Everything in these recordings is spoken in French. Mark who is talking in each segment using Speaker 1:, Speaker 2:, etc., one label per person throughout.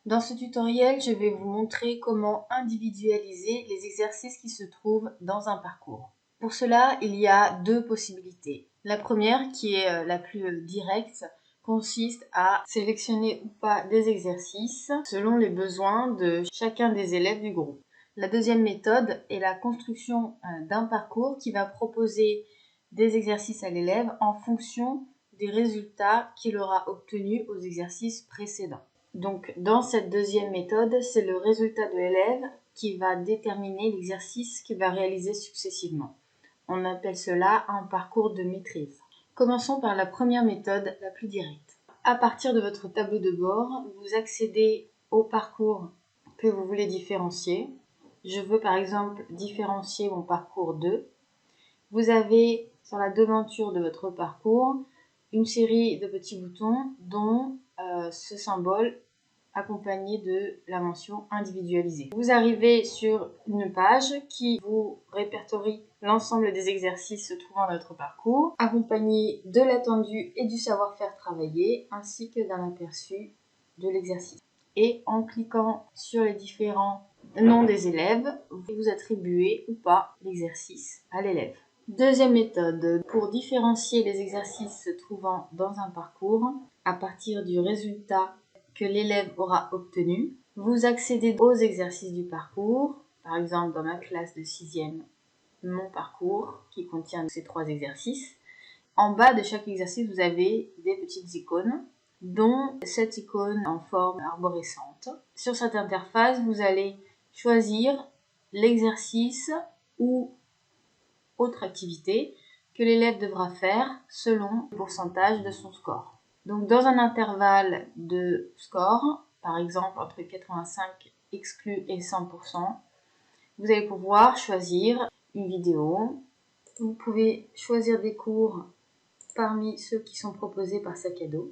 Speaker 1: Dans ce tutoriel, je vais vous montrer comment individualiser les exercices qui se trouvent dans un parcours. Pour cela, il y a deux possibilités. La première, qui est la plus directe, consiste à sélectionner ou pas des exercices selon les besoins de chacun des élèves du groupe. La deuxième méthode est la construction d'un parcours qui va proposer des exercices à l'élève en fonction des résultats qu'il aura obtenus aux exercices précédents. Donc, dans cette deuxième méthode, c'est le résultat de l'élève qui va déterminer l'exercice qu'il va réaliser successivement. On appelle cela un parcours de maîtrise. Commençons par la première méthode, la plus directe. À partir de votre tableau de bord, vous accédez au parcours que vous voulez différencier. Je veux par exemple différencier mon parcours 2. Vous avez sur la devanture de votre parcours une série de petits boutons dont ce symbole accompagné de la mention individualisée. Vous arrivez sur une page qui vous répertorie l'ensemble des exercices se trouvant dans notre parcours, accompagné de l'attendu et du savoir-faire travaillé, ainsi que d'un aperçu de l'exercice. Et en cliquant sur les différents noms des élèves, vous attribuez ou pas l'exercice à l'élève. Deuxième méthode, pour différencier les exercices se trouvant dans un parcours, à partir du résultat que l'élève aura obtenu, vous accédez aux exercices du parcours, par exemple dans ma classe de 6e, mon parcours qui contient ces 3 exercices. En bas de chaque exercice, vous avez des petites icônes, dont cette icône en forme arborescente. Sur cette interface, vous allez choisir l'exercice ou autre activité que l'élève devra faire selon le pourcentage de son score. Donc dans un intervalle de score, par exemple entre 85 exclus et 100%, vous allez pouvoir choisir une vidéo. Vous pouvez choisir des cours parmi ceux qui sont proposés par Sac à dos.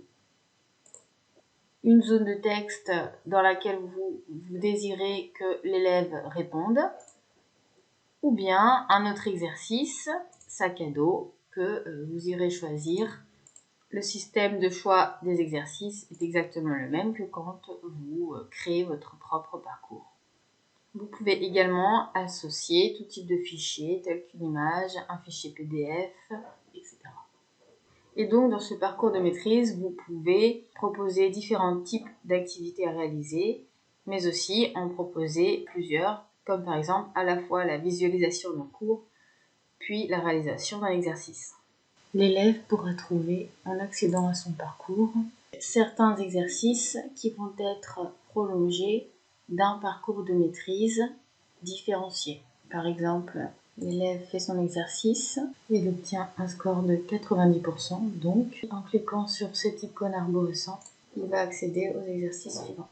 Speaker 1: Une zone de texte dans laquelle vous désirez que l'élève réponde. Ou bien un autre exercice, Sac à dos, que vous irez choisir. Le système de choix des exercices est exactement le même que quand vous créez votre propre parcours. Vous pouvez également associer tout type de fichiers, tels qu'une image, un fichier PDF, etc. Et donc, dans ce parcours de maîtrise, vous pouvez proposer différents types d'activités à réaliser, mais aussi en proposer plusieurs, comme par exemple à la fois la visualisation d'un cours, puis la réalisation d'un exercice. L'élève pourra trouver, en accédant à son parcours, certains exercices qui vont être prolongés d'un parcours de maîtrise différencié. Par exemple, l'élève fait son exercice, il obtient un score de 90%, donc en cliquant sur cette icône arborescente, il va accéder aux exercices suivants.